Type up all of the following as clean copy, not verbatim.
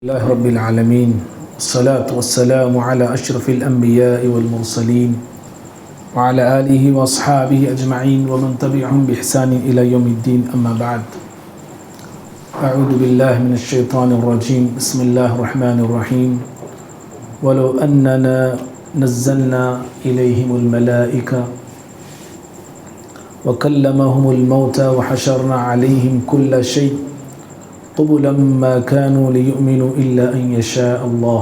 اللہ رب العالمین والصلاة والسلام على اشرف الانبیاء والمرسلین وعلى آلہ واصحابہ اجمعین ومن تبعهم بإحسان الى یوم الدین اما بعد اعوذ باللہ من الشیطان الرجیم بسم اللہ الرحمن الرحیم ولو اننا نزلنا الیہم الملائکہ وکلمهم الموتى وحشرنا علیہم کل شیء قبلا ما كانوا ليؤمنوا إلا أن يشاء الله۔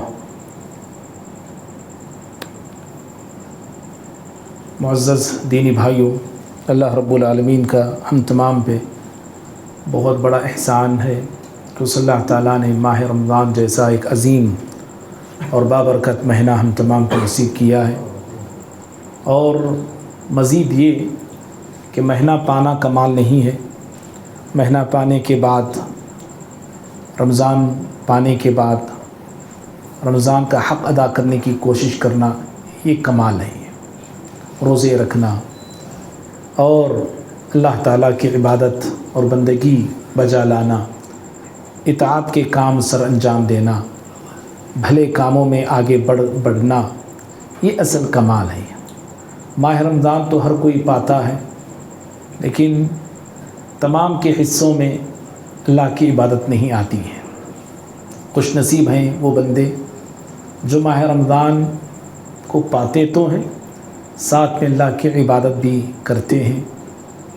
معزز دینی بھائیوں، اللہ رب العالمین کا ہم تمام پہ بہت بڑا احسان ہے کہ اس اللہ تعالیٰ نے ماہ رمضان جیسا ایک عظیم اور بابرکت مہینہ ہم تمام کو نصیب کیا ہے، اور مزید یہ کہ مہینہ پانا کمال نہیں ہے، مہینہ پانے کے بعد رمضان پانے کے بعد رمضان کا حق ادا کرنے کی کوشش کرنا یہ کمال نہیں ہے۔ روزے رکھنا اور اللہ تعالیٰ کی عبادت اور بندگی بجا لانا، اطاعت کے کام سر انجام دینا، بھلے کاموں میں آگے بڑھنا، یہ اصل کمال ہے۔ ماہ رمضان تو ہر کوئی پاتا ہے، لیکن تمام کے حصوں میں اللہ کی عبادت نہیں آتی ہے۔ خوش نصیب ہیں وہ بندے جو ماہ رمضان کو پاتے تو ہیں، ساتھ میں اللہ کی عبادت بھی کرتے ہیں،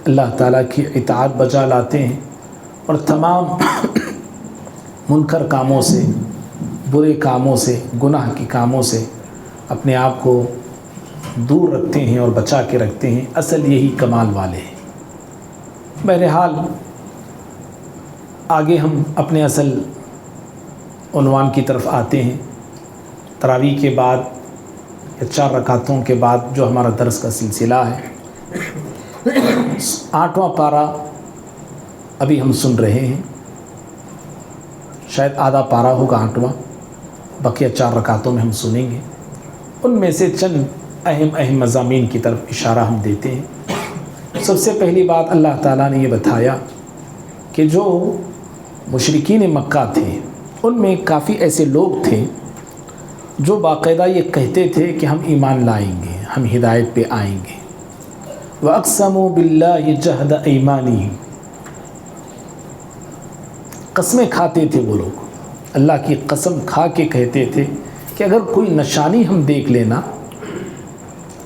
اللہ تعالیٰ کی اطاعت بجا لاتے ہیں، اور تمام منکر کاموں سے، برے کاموں سے، گناہ کے کاموں سے اپنے آپ کو دور رکھتے ہیں اور بچا کے رکھتے ہیں۔ اصل یہی کمال والے ہیں۔ بہرحال آگے ہم اپنے اصل عنوان کی طرف آتے ہیں۔ تراویح کے بعد یا 4 رکعتوں کے بعد جو ہمارا درس کا سلسلہ ہے، 8واں پارہ ابھی ہم سن رہے ہیں، شاید آدھا پارہ ہوگا 8واں، بقیہ 4 رکعتوں میں ہم سنیں گے۔ ان میں سے چند اہم مضامین کی طرف اشارہ ہم دیتے ہیں۔ سب سے پہلی بات اللہ تعالیٰ نے یہ بتایا کہ جو مشرکین مکہ تھے، ان میں کافی ایسے لوگ تھے جو باقاعدہ یہ کہتے تھے کہ ہم ایمان لائیں گے، ہم ہدایت پہ آئیں گے۔ وَأَقْسَمُوا بِاللَّهِ جَهْدَ أَيْمَانِهِمْ، قسمیں کھاتے تھے وہ لوگ، اللہ کی قسم کھا کے کہتے تھے کہ اگر کوئی نشانی ہم دیکھ لینا،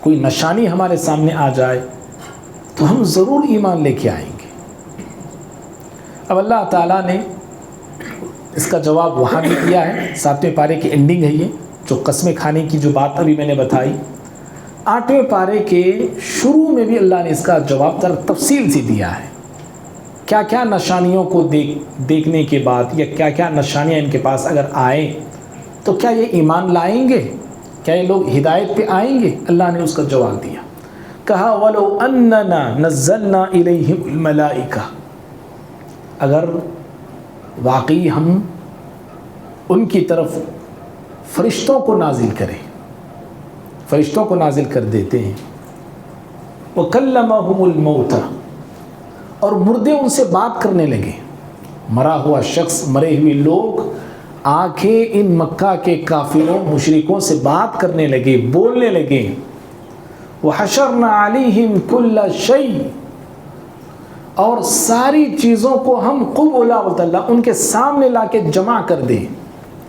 کوئی نشانی ہمارے سامنے آ جائے تو ہم ضرور ایمان لے کے آئیں گے۔ اب اللہ تعالیٰ نے اس کا جواب وہاں بھی دیا ہے، 7ویں پارے کی اینڈنگ ہے یہ، جو قسمیں کھانے کی جو بات ابھی میں نے بتائی۔ 8ویں پارے کے شروع میں بھی اللہ نے اس کا جواب تفصیل سے دیا ہے، کیا کیا نشانیوں کو دیکھنے کے بعد یا کیا کیا نشانیاں ان کے پاس اگر آئیں تو کیا یہ ایمان لائیں گے، کیا یہ لوگ ہدایت پہ آئیں گے۔ اللہ نے اس کا جواب دیا، کہا وَلَوْ أَنَّنَا نَزَّلْنَا إِلَيْهِمُ الْمَلَائِكَةَ، اگر واقعی ہم ان کی طرف فرشتوں کو نازل کریں، فرشتوں کو نازل کر دیتے ہیں۔ وَكَلَّمَهُمُ الْمَوْتَى، اور مردے ان سے بات کرنے لگے، مرا ہوا شخص، مرے ہوئے لوگ آ کے ان مکہ کے کافروں مشرکوں سے بات کرنے لگے، بولنے لگے۔ وَحَشَرْنَا عَلَيْهِمْ كُلَّ شَيْءٍ، اور ساری چیزوں کو ہم قبلا اللہ ان کے سامنے لا کے جمع کر دیں۔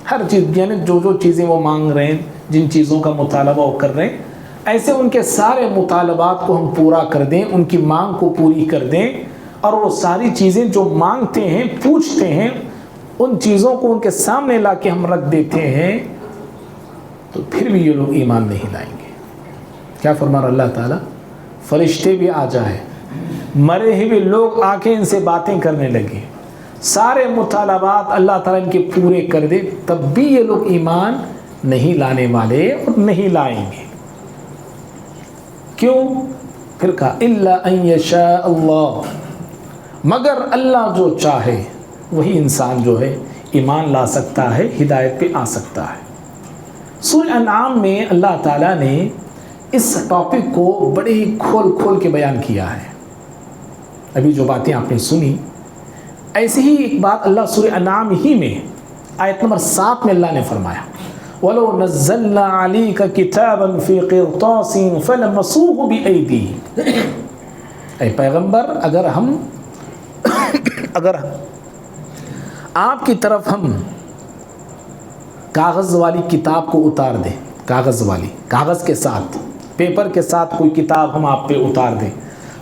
ہر چیز، یعنی جو چیزیں وہ مانگ رہے ہیں، جن چیزوں کا مطالبہ وہ کر رہے ہیں، ایسے ان کے سارے مطالبات کو ہم پورا کر دیں، ان کی مانگ کو پوری کر دیں، اور وہ ساری چیزیں جو مانگتے ہیں، پوچھتے ہیں، ان چیزوں کو ان کے سامنے لا کے ہم رکھ دیتے ہیں، تو پھر بھی یہ لوگ ایمان نہیں لائیں گے۔ کیا فرما رہا اللہ تعالیٰ؟ فرشتے بھی آ جائے، مرے ہوئے لوگ آ کے ان سے باتیں کرنے لگے، سارے مطالبات اللہ تعالیٰ ان کے پورے کر دے، تب بھی یہ لوگ ایمان نہیں لانے والے اور نہیں لائیں گے۔ کیوں؟ پھر کہا إِلَّا أَن يَشَاءَ اللَّهُ، مگر اللہ جو چاہے وہی انسان جو ہے ایمان لا سکتا ہے، ہدایت پہ آ سکتا ہے۔ سورہ انعام میں اللہ تعالیٰ نے اس ٹاپک کو بڑے ہی کھول کے بیان کیا ہے۔ ابھی جو باتیں آپ نے سنی، ایسے ہی ایک بات اللہ سورہ انعام ہی میں آیت نمبر 7 میں اللہ نے فرمایا وَلَوْ نَزَّلْنَا عَلَيْكَ كِتَابًا فِي قِرْطَاسٍ فَلَمَسُوهُ بِأَيْدِيهِمْ، اے پیغمبر اگر آپ کی طرف ہم کاغذ والی کتاب کو اتار دیں، کاغذ کے ساتھ، پیپر کے ساتھ کوئی کتاب ہم آپ پہ اتار دیں،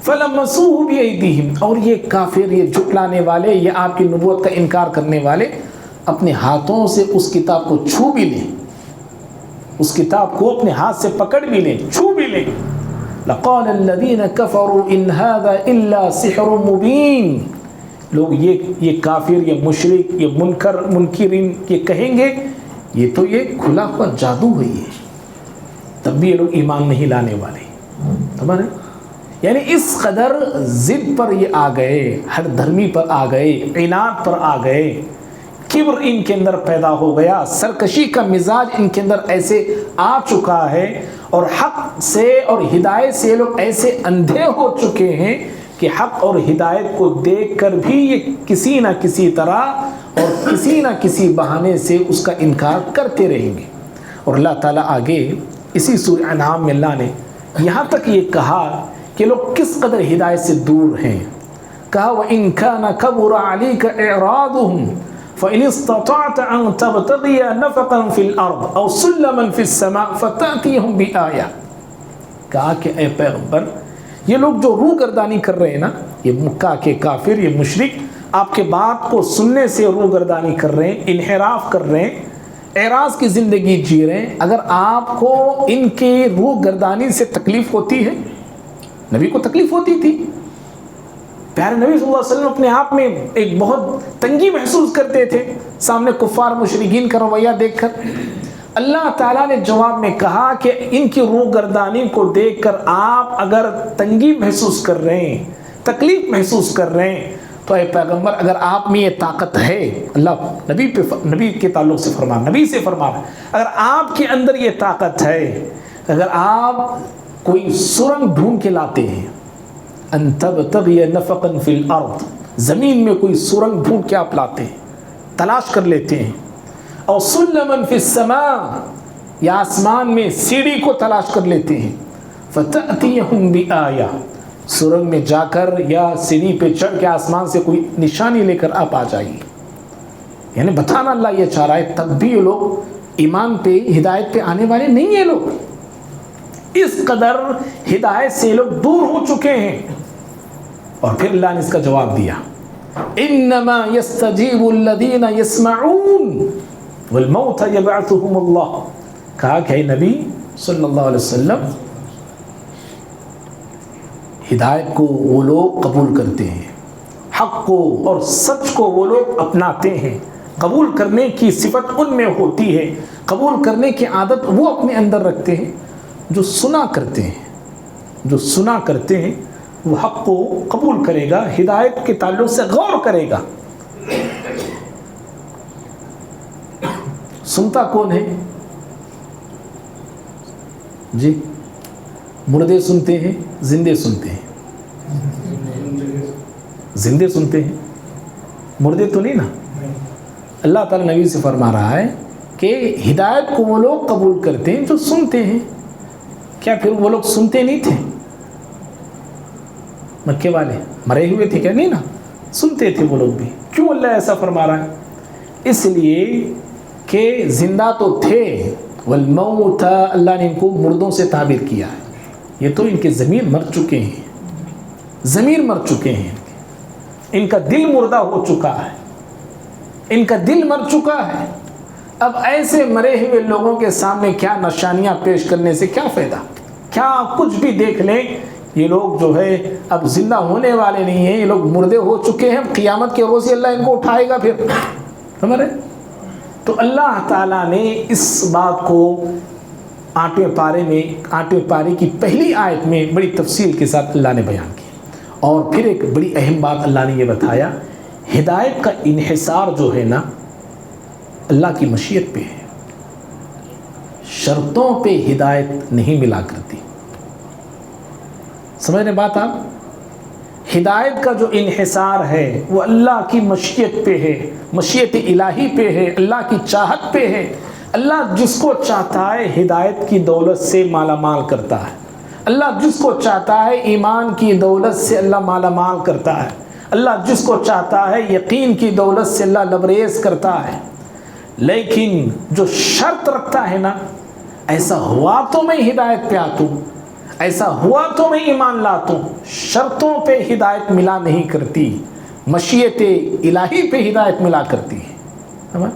فَلَمَسُوهُ بِأَيْدِيهِمْ، اور یہ کافر، یہ جھٹلانے والے، یہ آپ کی نبوت کا انکار کرنے والے اپنے ہاتھوں سے اس کتاب کو چھو بھی لیں، اس کتاب کو اپنے ہاتھ سے پکڑ بھی لیں، چھو بھی لیں، لَقَالَ الَّذِينَ كَفَرُوا إِنْ هَذَا إِلَّا سِحْرٌ مُبِينٌ، لوگ یہ کافر، یہ مشرک، یہ منکرین یہ کہیں گے یہ تو یہ کھلا ہوا جادو ہے، یہ تب بھی یہ لوگ ایمان نہیں لانے والے. خبر ہے؟ یعنی اس قدر ضد پر یہ آ گئے، ہر دھرمی پر آ گئے، عناد پر آ گئے، کبر ان کے اندر پیدا ہو گیا، سرکشی کا مزاج ان کے اندر ایسے آ چکا ہے، اور حق سے اور ہدایت سے یہ لوگ ایسے اندھے ہو چکے ہیں کہ حق اور ہدایت کو دیکھ کر بھی یہ کسی نہ کسی طرح اور کسی نہ کسی بہانے سے اس کا انکار کرتے رہیں گے. اور اللہ تعالیٰ آگے اسی سورہ انعام میں اللہ نے یہاں تک یہ کہا کہ لوگ کس قدر ہدایت سے دور ہیں. کہا وَإِن كَانَ كَبُرَ عَلَيْكَ إِعْرَاضُهُمْ فَإِنِ اسْتَطَعْتَ أَن تَبْتَغِيَ نَفَقًا فِي الْأَرْضِ أَوْ سُلَّمًا فِي السَّمَاءِ فَتَأْتِيَهُمْ بِآيَةٍ، کہا کہ اے پیغمبر یہ لوگ جو روگردانی کر رہے ہیں نا، یہ مکہ کے کافر، یہ مشرک آپ کے بات کو سننے سے روگردانی کر رہے ہیں، انحراف کر رہے ہیں، اعراض کی زندگی جی رہے ہیں. اگر آپ کو ان کی روگردانی سے تکلیف ہوتی ہے، نبی کو تکلیف ہوتی تھی، پیارے نبی صلی اللہ علیہ وسلم اپنے آپ میں ایک بہت تنگی محسوس کرتے تھے سامنے کفار مشرکین کا رویہ دیکھ کر. اللہ تعالیٰ نے جواب میں کہا کہ ان کی روگردانی کو دیکھ کر آپ اگر تنگی محسوس کر رہے ہیں، تکلیف محسوس کر رہے ہیں، تو اے پیغمبر اگر آپ میں یہ طاقت ہے، اللہ نبی کے تعلق سے فرما، نبی سے فرما، اگر آپ کے اندر یہ طاقت ہے، اگر آپ کوئی سرنگ ڈھونڈ کے لاتے ہیں، ان تبتغی نفقا فی الارض، زمین میں کوئی سرنگ ڈھونڈ کے آپ لاتے ہیں، تلاش کر لیتے ہیں، اور سلما فی السماء، یا آسمان میں سیڑھی کو تلاش کر لیتے ہیں، فتأتیہم بآیہ، سرنگ میں جا کر یا سیڑھی پہ چڑھ کے آسمان سے کوئی نشانی لے کر آپ آ جائیے. یعنی بتانا اللہ یہ چاہ رہا ہے تب بھی یہ لوگ ایمان پہ، ہدایت پہ آنے والے نہیں ہیں. لوگ اس قدر ہدایت سے لوگ دور ہو چکے ہیں. اور پھر اللہ نے اس کا جواب دیا، انما یستجیب الذین یسمعون والموت یبعثهم اللہ، کہا کہ اے نبی صلی اللہ علیہ وسلم ہدایت کو وہ لوگ قبول کرتے ہیں، حق کو اور سچ کو وہ لوگ اپناتے ہیں، قبول کرنے کی صفت ان میں ہوتی ہے، قبول کرنے کی عادت وہ اپنے اندر رکھتے ہیں. جو سنا کرتے ہیں وہ حق کو قبول کرے گا، ہدایت کے تعلق سے غور کرے گا. سنتا کون ہے جی؟ مردے سنتے ہیں، زندے سنتے ہیں؟ زندے سنتے ہیں، مردے تو نہیں نا. اللہ تعالیٰ نبی سے فرما رہا ہے کہ ہدایت کو وہ لوگ قبول کرتے ہیں جو سنتے ہیں. کیا پھر وہ لوگ سنتے نہیں تھے؟ مکے والے مرے ہوئے تھے کیا؟ نہیں نا، سنتے تھے وہ لوگ بھی. کیوں اللہ ایسا فرما رہا ہے؟ اس لیے کہ زندہ تو تھے، والموت، اللہ نے ان کو مردوں سے تعبیر کیا ہے. یہ تو ان کے ضمیر مر چکے ہیں، ضمیر مر چکے ہیں، ان کا دل مردہ ہو چکا ہے، ان کا دل مر چکا ہے. اب ایسے مرے ہوئے لوگوں کے سامنے کیا نشانیاں پیش کرنے سے کیا فائدہ؟ کیا کچھ بھی دیکھ لیں، یہ لوگ جو ہے اب زندہ ہونے والے نہیں ہیں، یہ لوگ مردے ہو چکے ہیں. قیامت کے روز اللہ ان کو اٹھائے گا پھر. سمجھ رہے؟ تو اللہ تعالیٰ نے اس بات کو آٹھویں پارے کی پہلی آیت میں بڑی تفصیل کے ساتھ اللہ نے بیان کی. اور پھر ایک بڑی اہم بات اللہ نے یہ بتایا، ہدایت کا انحصار جو ہے نا اللہ کی مشیت پہ ہے، شرطوں پہ ہدایت نہیں ملا کرتی. سمجھ رہے بات آپ؟ ہدایت کا جو انحصار ہے وہ اللہ کی مشیت پہ ہے، مشیت الہی پہ ہے، اللہ کی چاہت پہ ہے۔ اللہ جس کو چاہتا ہے ہدایت کی دولت سے مالا مال کرتا ہے، اللہ جس کو چاہتا ہے ایمان کی دولت سے اللہ مالا مال کرتا ہے، اللہ جس کو چاہتا ہے یقین کی دولت سے اللہ لبریز کرتا ہے۔ لیکن جو شرط رکھتا ہے نا، ایسا ہوا تو میں ہدایت پہ آتا ہوں، ایسا ہوا تو میں ایمان لاتا ہوں، شرطوں پہ ہدایت ملا نہیں کرتی، مشیت الہی پہ ہدایت ملا کرتی ہے۔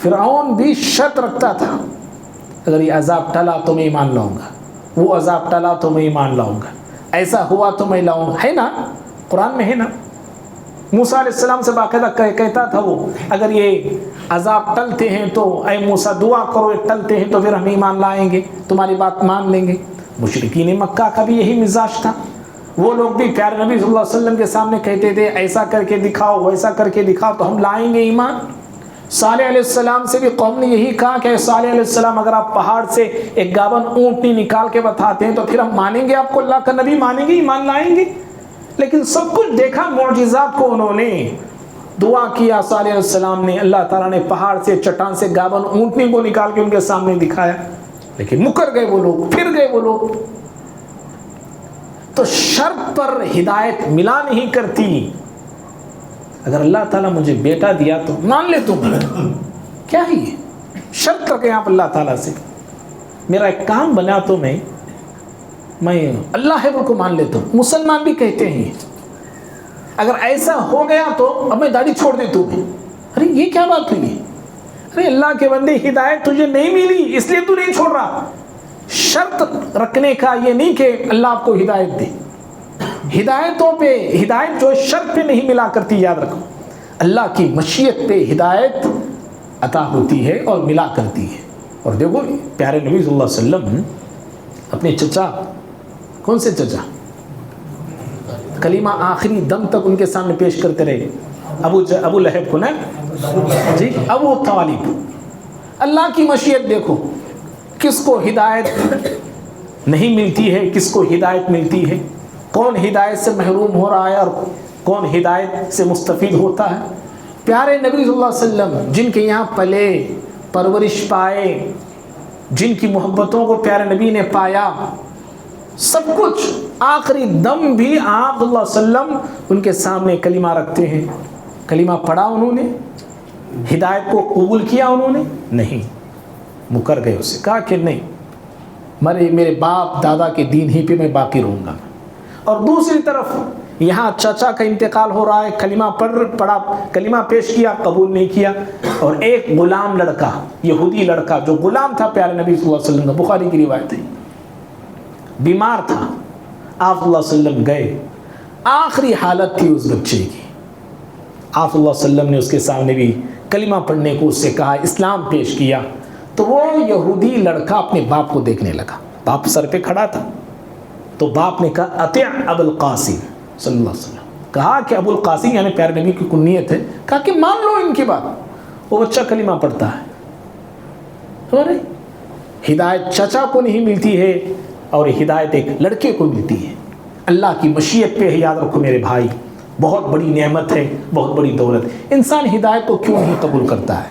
فرعون بھی شرط رکھتا تھا، اگر یہ عذاب ٹلا تو میں ایمان لاؤں گا، وہ عذاب ٹلا تو میں ایمان لاؤں گا، ایسا ہوا تو میں لاؤں گا، ہے نا، قرآن میں ہے نا۔ موسیٰ علیہ السلام سے باقاعدہ کہتا تھا وہ، اگر یہ عذاب ٹلتے ہیں تو اے موسیٰ دعا کرو، یہ ٹلتے ہیں تو پھر ہم ایمان لائیں گے، تمہاری بات مان لیں گے۔ مشرکین مکہ کا بھی یہی مزاج تھا، وہ لوگ بھی پیارے نبی صلی اللہ علیہ وسلم کے سامنے کہتے تھے ایسا کر کے دکھاؤ، ویسا کر کے دکھاؤ تو ہم لائیں گے ایمان۔ صالح علیہ السلام سے بھی قوم نے یہی کہا کہ صالح علیہ السلام اگر آپ پہاڑ سے ایک گاون اونٹنی نکال کے بتاتے ہیں تو پھر ہم مانیں گے، آپ کو اللہ کا نبی مانیں گے، ایمان لائیں گے۔ لیکن سب کچھ دیکھا معجزات کو، انہوں نے دعا کیا، صالح علیہ السلام نے، اللہ تعالیٰ نے پہاڑ سے چٹان سے گاون اونٹنی کو نکال کے ان کے سامنے دکھایا، لیکن مکر گئے وہ لوگ، پھر گئے وہ لوگ۔ تو شرط پر ہدایت ملا نہیں کرتی۔ اگر اللہ تعالیٰ مجھے بیٹا دیا تو مان لے تم، کیا ہے یہ شرط رکھے آپ اللہ تعالیٰ سے، میرا ایک کام بنا تو میں اللہ ہے وہ کو مان لیتا ہوں۔ مسلمان بھی کہتے ہیں اگر ایسا ہو گیا تو اب میں داڑھی چھوڑ دیتا ہوں۔ ارے یہ کیا بات ہوئی؟ ارے اللہ کے بندے ہدایت تجھے نہیں ملی اس لیے تو نہیں چھوڑ رہا۔ شرط رکھنے کا یہ نہیں کہ اللہ آپ کو ہدایت دے، ہدایتوں پہ ہدایت جو شرط پہ نہیں ملا کرتی، یاد رکھو اللہ کی مشیت پہ ہدایت عطا ہوتی ہے اور ملا کرتی ہے۔ اور دیکھو پیارے نبی صلی اللہ علیہ وسلم اپنے چچا، کون سے چچا، کلمہ آخری دم تک ان کے سامنے پیش کرتے رہے، ابو لہب کو نا جی، ابو طالب۔ اللہ کی مشیت دیکھو، کس کو ہدایت نہیں ملتی ہے، کس کو ہدایت ملتی ہے، کون ہدایت سے محروم ہو رہا ہے اور کون ہدایت سے مستفید ہوتا ہے۔ پیارے نبی صلی اللہ علیہ وسلم جن کے یہاں پلے، پرورش پائے، جن کی محبتوں کو پیارے نبی نے پایا، سب کچھ آخری دم بھی آپ صلی اللہ علیہ وسلم ان کے سامنے کلمہ رکھتے ہیں۔ کلمہ پڑھا انہوں نے، ہدایت کو قبول کیا انہوں نے نہیں، مکر گئے، اسے کہا کہ نہیں، میرے باپ دادا کے دین ہی پہ میں باقی رہوں گا۔ اور دوسری طرف یہاں چچا کا انتقال ہو رہا ہے، کلمہ پڑھا، کلمہ پیش کیا، قبول نہیں کیا۔ اور ایک غلام لڑکا، یہودی لڑکا جو غلام تھا پیارے نبی صلی اللہ علیہ وسلم کا، بخاری کی روایت ہے، بیمار تھا، آپ صلی اللہ علیہ وسلم گئے، آخری حالت تھی اس بچے کی، آپ صلی اللہ علیہ وسلم نے اس کے سامنے بھی کلمہ پڑھنے کو اس سے کہا، اسلام پیش کیا۔ تو وہ یہودی لڑکا اپنے باپ کو دیکھنے لگا، باپ سر پہ کھڑا تھا، تو باپ نے کہا اطع ابو القاسم صلی اللہ علیہ وسلم، کہا کہ ابو القاسم یعنی پیارے نبی کی کنیت ہے، کہا کہ مان لو ان کی بات۔ وہ بچہ کلمہ پڑھتا ہے، اور ہدایت چچا کو نہیں ملتی ہے اور ہدایت ایک لڑکے کو ملتی ہے۔ اللہ کی مشیت پہ یاد رکھو میرے بھائی، بہت بڑی نعمت ہے، بہت بڑی دولت۔ انسان ہدایت کو کیوں نہیں قبول کرتا ہے،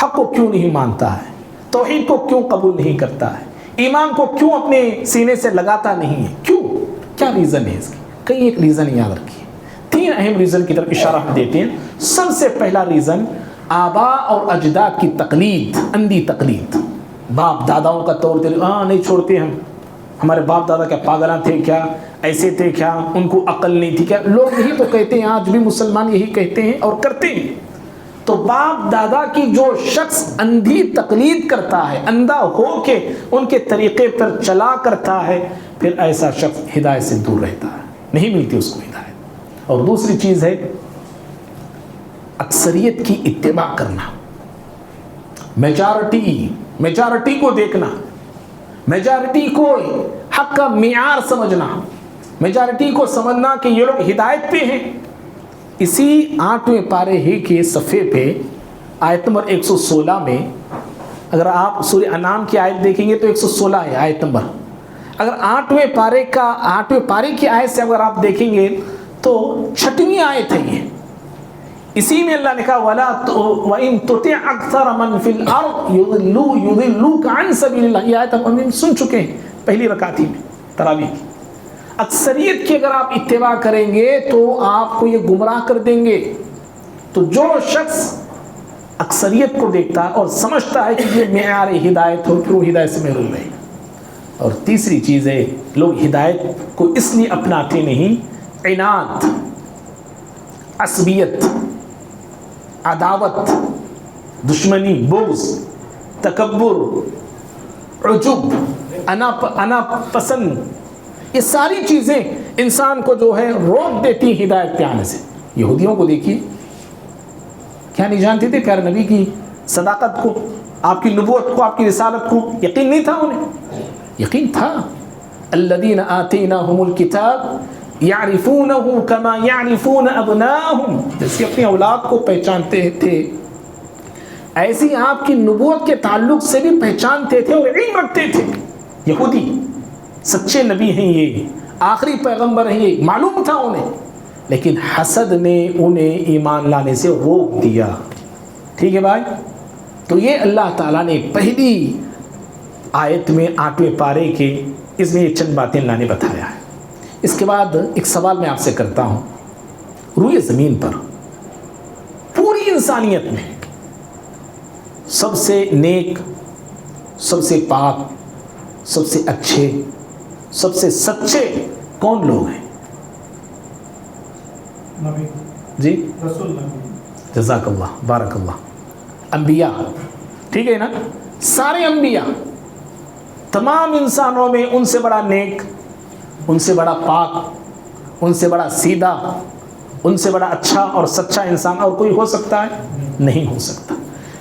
حق کو کیوں نہیں مانتا ہے، توحید کو کیوں قبول نہیں کرتا ہے، ایمان کو کیوں اپنے سینے سے لگاتا نہیں ہے، کیوں، کیا ریزن ہے اس کی؟ کئی ایک ریزن یاد رکھیے، تین اہم ریزن کی طرف اشارہ ہم دیتے ہیں۔ سب سے پہلا ریزن آبا اور اجداد کی تقلید، اندھی تقلید، باپ داداؤں کا طور طریقہ نہیں چھوڑتے ہم، ہمارے باپ دادا کیا پاگلاں تھے کیا، ایسے تھے کیا، ان کو عقل نہیں تھی کیا، لوگ یہی تو کہتے ہیں، آج بھی مسلمان یہی کہتے ہیں اور کرتے ہیں۔ تو باپ دادا کی جو شخص اندھی تقلید کرتا ہے، اندھا ہو کے ان کے طریقے پر چلا کرتا ہے، پھر ایسا شخص ہدایت سے دور رہتا ہے، نہیں ملتی اس کو ہدایت۔ اور دوسری چیز ہے اکثریت کی اتباع کرنا، میجارٹی کو دیکھنا، میجارٹی کو حق کا معیار سمجھنا، میجارٹی کو سمجھنا کہ یہ لوگ ہدایت پہ ہیں۔ اسی 8ویں پارے ہی کے صفحے پہ آیت نمبر 116 میں، اگر آپ سورہ انعام کی آیت دیکھیں گے تو 116 ہے آیت نمبر۔ اگر 8ویں پارے کی آیت سے اگر آپ دیکھیں گے تو 6ویں آیت ہے یہ. اسی میں اللہ نے کہا وَإِن تُطِعْ أَكْثَرَ مَنْ فِي الْأَرْضِ يُضِلُّوكَ عَنْ سَبِيلِ اللَّهِ. یہ آیت ہم سن چکے ہیں پہلی رکعت میں تراویح کی. اکثریت کی اگر آپ اتباع کریں گے تو آپ کو یہ گمراہ کر دیں گے. تو جو شخص اکثریت کو دیکھتا ہے اور سمجھتا ہے کہ یہ معیار ہدایت ہو، پھر وہ ہدایت سے محروم رہے. اور تیسری چیز ہے لوگ ہدایت کو اس لیے اپناتے نہیں، عناد، عصبیت، عداوت، دشمنی، بغض، تکبر، عجب، انا پسند، یہ ساری چیزیں انسان کو جو ہے روک دیتی ہدایت پہ آنے سے. یہودیوں کو دیکھیے، کیا نہیں جانتے تھے پیارے نبی کی صداقت کو، آپ کی نبوت کو، آپ کی رسالت کو؟ یقین نہیں تھا انہیں؟ یقین تھا. الذین آتیناہم الکتاب یعرفونہ کما یعرفون ابناءہم، جیسے اپنی اولاد کو پہچانتے تھے ایسی آپ کی نبوت کے تعلق سے بھی پہچانتے تھے اور علم رکھتے تھے. یہودی سچے نبی ہیں، یہ آخری پیغمبر ہیں، یہ معلوم تھا انہیں، لیکن حسد نے انہیں ایمان لانے سے روک دیا. ٹھیک ہے بھائی؟ تو یہ اللہ تعالیٰ نے پہلی آیت میں 8ویں پارے کے اس میں یہ چند باتیں اللہ نے بتایا ہے. اس کے بعد ایک سوال میں آپ سے کرتا ہوں. روئے زمین پر پوری انسانیت میں سب سے نیک، سب سے پاک، سب سے اچھے، سب سے سچے کون لوگ ہیں؟ نبی جی رسول نبی. جزاک اللہ، بارک اللہ. انبیاء، ٹھیک ہے نا؟ سارے انبیاء، تمام انسانوں میں ان سے بڑا نیک، ان سے بڑا پاک، ان سے بڑا سیدھا، ان سے بڑا اچھا اور سچا انسان اور کوئی ہو سکتا ہے؟ نہیں ہو سکتا.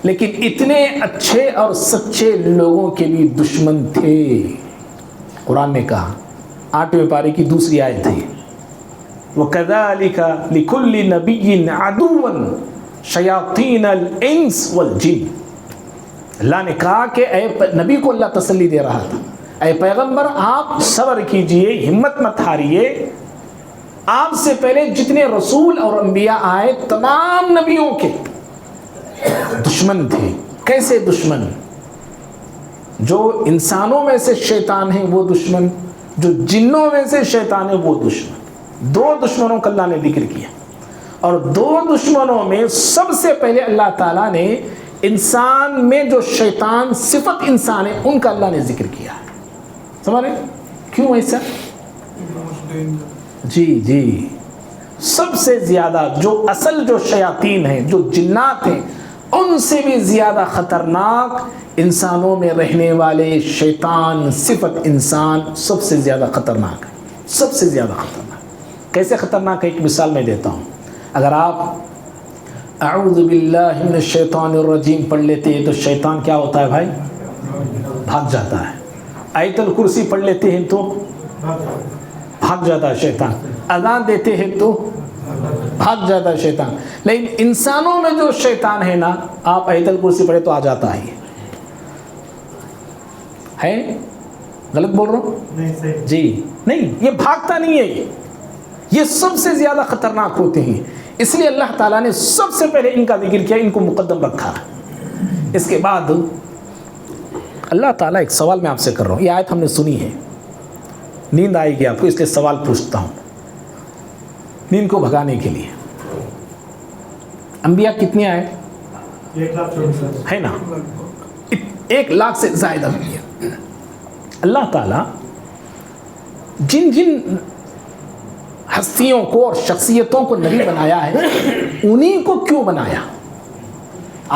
لیکن اتنے اچھے اور سچے لوگوں کے بھی دشمن تھے. قرآن نے کہا 8ویں پارے کی دوسری آیت ہے وَكَذَلِكَ لِكُلِّ نَبِيٍّ عَدُوًّا شَيَاطِينَ الْإِنسِ وَالْجِنِّ. اللہ نے کہا کہ اے نبی کو اللہ تسلی دے رہا تھا، اے پیغمبر آپ صبر کیجئے، ہمت مت ہاریے. آپ سے پہلے جتنے رسول اور انبیاء آئے تمام نبیوں کے دشمن تھے. کیسے دشمن؟ جو انسانوں میں سے شیطان ہیں وہ دشمن، جو جنوں میں سے شیطان ہے وہ دشمن. 2 دشمنوں کا اللہ نے ذکر کیا، اور 2 دشمنوں میں سب سے پہلے اللہ تعالیٰ نے انسان میں جو شیطان صفت انسان ہے ان کا اللہ نے ذکر کیا ہے. سمجھ رہے کیوں ایسا؟ جی سب سے زیادہ جو اصل جو شیاطین ہیں، جو جنات ہیں، ان سے بھی زیادہ خطرناک انسانوں میں رہنے والے شیطان صفت انسان سب سے زیادہ خطرناک ہے. سب سے زیادہ خطرناک. کیسے خطرناک ہے؟ ایک مثال میں دیتا ہوں. اگر آپ اعوذ باللہ من الشیطان الرجیم پڑھ لیتے ہیں تو شیطان کیا ہوتا ہے بھائی؟ بھاگ جاتا ہے. آیت الکرسی پڑھ لیتے ہیں تو بھاگ جاتا ہے شیطان. اذان دیتے ہیں تو بھاگ جاتا ہے شیطان. لیکن انسانوں میں جو شیطان ہے نا، آپ آیت الکرسی پڑھے تو آ جاتا ہے. غلط بول رہا ہوں؟ جی نہیں، یہ بھاگتا نہیں ہے. یہ سب سے زیادہ خطرناک ہوتے ہیں. اس لیے اللہ تعالیٰ نے سب سے پہلے ان کا ذکر کیا، ان کو مقدم رکھا. اس کے بعد اللہ تعالیٰ ایک سوال میں آپ سے کر رہا ہوں. یہ آیت ہم نے سنی ہے، نیند آئے گی آپ کو، اس لیے سوال پوچھتا ہوں نیند کو بھگانے کے لیے. انبیاء کتنے آئے؟ 1,00,000 ہے نا؟ 1,00,000 سے زائد انبیاء. اللہ تعالیٰ جن جن ہستیوں کو اور شخصیتوں کو نبی بنایا ہے انہی کو کیوں بنایا؟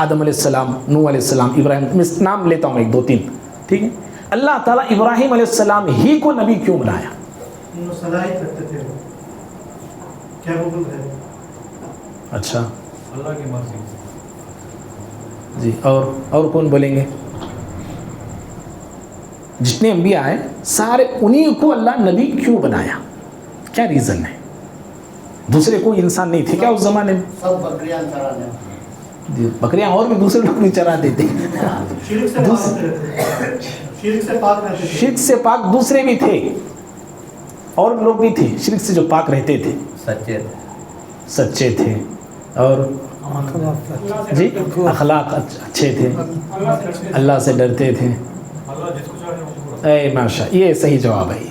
آدم علیہ السلام، نوح علیہ السلام، ابراہیم، میں نام لیتا ہوں 1 2 3، ٹھیک ہے؟ اللہ تعالیٰ ابراہیم علیہ السلام ہی کو نبی کیوں بنایا؟ وہ صلاحیت رکھتے تھے. کیا وہ ہے؟ اچھا اللہ کی مرضی. جی اور کون بولیں گے؟ جتنے انبیاء ہیں سارے انہی کو اللہ نبی کیوں بنایا؟ کیا ریزن ہے؟ دوسرے کوئی انسان نہیں تھے کیا اس زمانے میں؟ سب بکریاں چرانے. بکریاں اور بھی دوسرے لوگ بھی چرا دیتے. شرک سے بات کرتے تھے. شرک سے پاک رہتے تھے. شرک سے پاک دوسرے بھی تھے اور لوگ بھی تھے شرک سے جو پاک رہتے تھے, سچے تھے اور جی اخلاق اچھے تھے, اللہ سے ڈرتے تھے. اے ماشاء, یہ صحیح جواب ہے.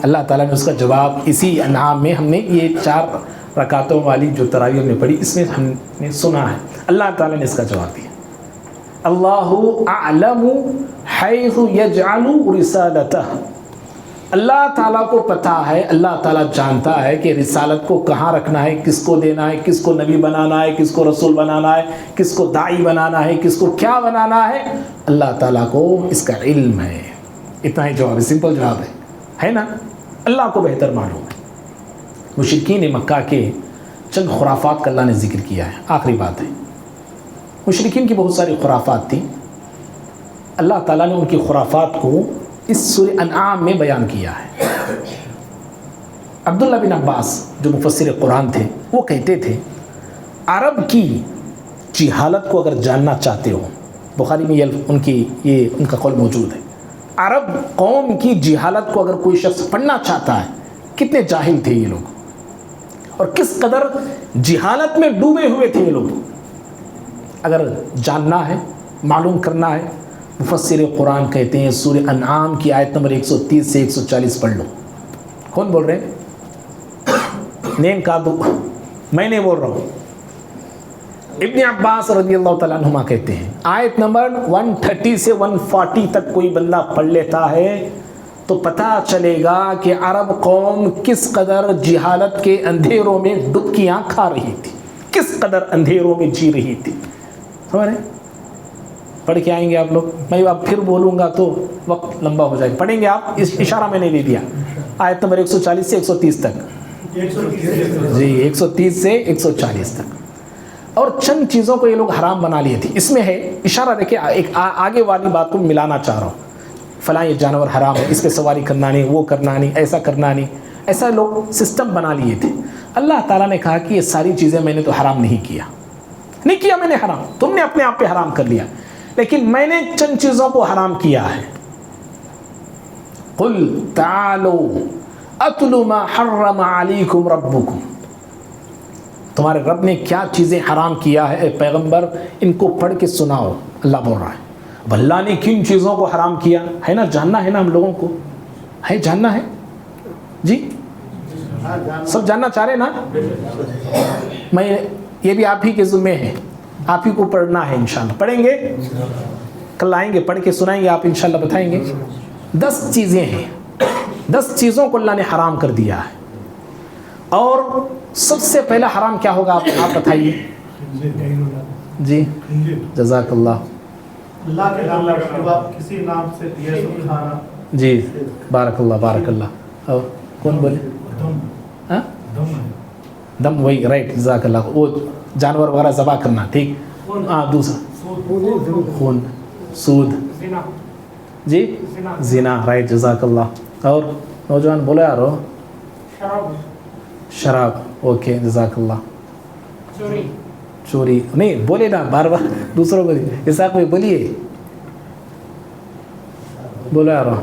اللہ تعالیٰ نے اس کا جواب اسی انعام میں, ہم نے یہ 4 رکعتوں والی جو تراویح میں پڑھی اس میں ہم نے سنا ہے, اللہ تعالیٰ نے اس کا جواب دیا. اللہ اعلم حیث یجعل رسالتہ, اللہ تعالیٰ کو پتہ ہے, اللہ تعالیٰ جانتا ہے کہ رسالت کو کہاں رکھنا ہے, کس کو دینا ہے, کس کو نبی بنانا ہے, کس کو رسول بنانا ہے, کس کو داعی بنانا ہے, کس کو کیا بنانا ہے, اللہ تعالیٰ کو اس کا علم ہے. اتنا ہی جواب ہے, سمپل جواب ہے نا. اللہ کو بہتر معلوم ہے. مشرکین مکہ کے چند خرافات کا اللہ نے ذکر کیا ہے. آخری بات ہے, مشرکین کی بہت ساری خرافات تھیں, اللہ تعالیٰ نے ان کی خرافات کو اس سورہ انعام میں بیان کیا ہے. عبداللہ بن عباس جو مفسر قرآن تھے وہ کہتے تھے عرب کی جہالت کو اگر جاننا چاہتے ہو, بخاری میں ان کا قول موجود ہے, عرب قوم کی جہالت کو اگر کوئی شخص پڑھنا چاہتا ہے, کتنے جاہل تھے یہ لوگ اور کس قدر جہالت میں ڈوبے ہوئے تھے یہ لوگ, اگر جاننا ہے, معلوم کرنا ہے, مفسر قرآن کہتے ہیں سورہ انعام کی آیت نمبر 130 سے 140 پڑھ لو. کون بول رہے ہیں؟ نیم کا دو, میں نہیں بول رہا ہوں. ابن عباس رضی اللہ تعالیٰ عنہما کہتے ہیں آیت نمبر 130 سے 140 تک کوئی بندہ پڑھ لیتا ہے تو پتہ چلے گا کہ عرب قوم کس قدر جہالت کے اندھیروں میں ڈبکیاں کھا رہی تھی, کس قدر اندھیروں میں جی رہی تھی. سمجھ رہے ہیں؟ پڑھ کے آئیں گے آپ لوگ, میں اب پھر بولوں گا تو وقت لمبا ہو جائے. پڑھیں گے آپ, اس اشارہ میں نے دے دیا, آیت نمبر 140 سے 130 تک. جی 130 سے 140 تک. اور چند چیزوں کو یہ لوگ حرام بنا لیے تھے. اس میں ہے اشارہ, دیکھیں ایک آگے والی بات کو ملانا چاہ رہا ہوں. فلاں یہ جانور حرام ہے, اس پہ سواری کرنا نہیں, وہ کرنا نہیں, ایسا کرنا نہیں, ایسا لوگ سسٹم بنا لیے تھے. اللہ تعالیٰ نے کہا کہ یہ ساری چیزیں میں نے تو حرام نہیں کیا میں نے حرام, تم نے اپنے آپ پہ حرام کر لیا, لیکن میں نے چند چیزوں کو حرام کیا ہے. قل تعالوا اتل ما حرم علیکم ربکم, تمہارے رب نے کیا چیزیں حرام کیا ہے اے پیغمبر, ان کو پڑھ کے سناؤ. اللہ بول رہا ہے. اب اللہ نے کن چیزوں کو حرام کیا ہے نا, جاننا ہے نا, ہم لوگوں کو ہے جاننا ہے. جی سب جاننا چاہ رہے نا. میں یہ بھی آپ ہی کے ذمہ ہے, آپ ہی کو پڑھنا ہے. انشاءاللہ پڑھیں گے, کل آئیں گے, پڑھ کے سنائیں گے, آپ انشاءاللہ بتائیں گے. 10 چیزیں ہیں, 10 چیزوں کو اللہ نے حرام کر دیا ہے. اور سب سے پہلا حرام کیا ہوگا آپ بتائیے. جی جزاک اللہ. اللہ کے نام کا کسی نام سے دیا سب کھانا. جی بارک اللہ بارک اللہ. اور کون بولے؟ دم, وہی رائٹ, جزاک اللہ. وہ جانور وغیرہ ذبح کرنا, ٹھیک. ہاں دوسرا خون, سود, جی زنا, رائٹ, جزاک اللہ. اور نوجوان بولے یارو, شراب, اوکے, جزاک اللہ. چوری نہیں بولے نا, بار بار دوسروں کو. اسحاق بھائی بولیے, بولو یارو,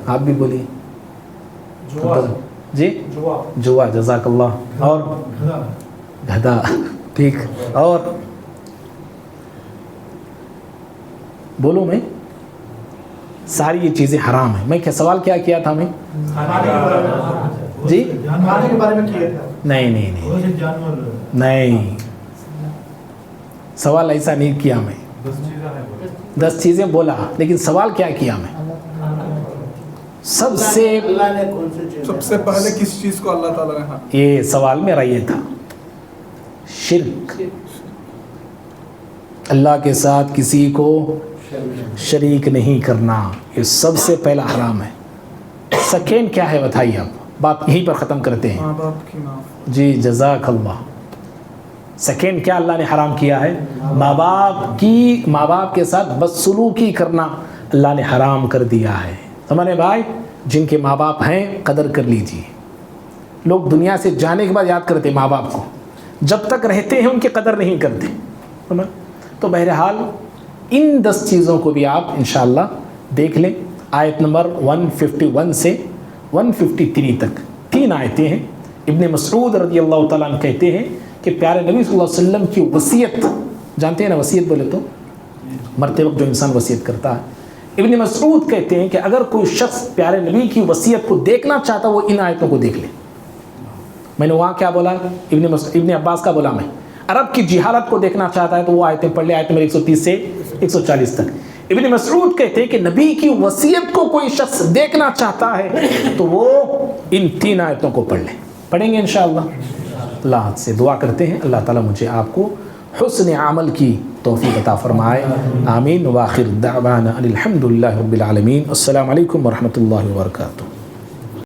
آپ بھی بولیے. جی جوا, جزاک اللہ. اور گدھا, ٹھیک. اور بولو, میں ساری یہ چیزیں حرام ہیں. میں کیا سوال کیا تھا میں؟ جی جانور کے بارے میں کیا تھا. نہیں, سوال ایسا نہیں کیا میں. 10 چیزیں بولا, لیکن سوال کیا کیا میں؟ سب سے پہلے کس چیز کو اللہ تعالیٰ نے, یہ سوال میرا یہ تھا, شرک, اللہ کے ساتھ کسی کو شریک نہیں کرنا, یہ سب سے پہلا حرام ہے. سیکنڈ کیا ہے بتائیے, آپ بات یہیں پر ختم کرتے ہیں. جی جزاک اللہ. سیکنڈ کیا اللہ نے حرام کیا ہے؟ ماں باپ کے ساتھ بدسلوکی کرنا اللہ نے حرام کر دیا ہے. ہمارے بھائی جن کے ماں باپ ہیں قدر کر لیجیے. لوگ دنیا سے جانے کے بعد یاد کرتے ماں باپ کو, جب تک رہتے ہیں ان کی قدر نہیں کرتے. تو بہرحال ان 10 چیزوں کو بھی آپ انشاءاللہ دیکھ لیں. آیت نمبر 151 سے 153 تک 3 آیتیں ہیں۔ ابن مسعود رضی اللہ تعالیٰ عنہ کہتے ہیں کہ پیارے نبی صلی اللہ علیہ وسلم کی وصیت، جانتے ہیں نا وصیت بولے تو مرتے وقت جو انسان وصیت کرتا ہے، ابن مسعود کہتے ہیں کہ اگر کوئی شخص پیارے نبی کی وصیت کو دیکھنا چاہتا وہ ان آیتوں کو دیکھ لے۔ میں نے وہاں کیا بولا؟ ابن عباس کا بولا میں، عرب کی جہالت کو دیکھنا چاہتا ہے تو وہ آیتیں پڑھ لے، آیت نمبر 130 سے 140 تک۔ ابن مسعود کہتے ہیں کہ نبی کی وصیت کو کوئی شخص دیکھنا چاہتا ہے تو وہ ان 3 آیتوں کو پڑھ لے۔ پڑھیں گے انشاءاللہ۔ اللہ سے دعا کرتے ہیں اللہ تعالیٰ مجھے آپ کو حسن عمل کی توفیق عطا فرمائے، آمین۔ وآخر دعوانا ان الحمد للہ رب العالمین۔ السلام علیکم ورحمۃ اللہ وبرکاتہ۔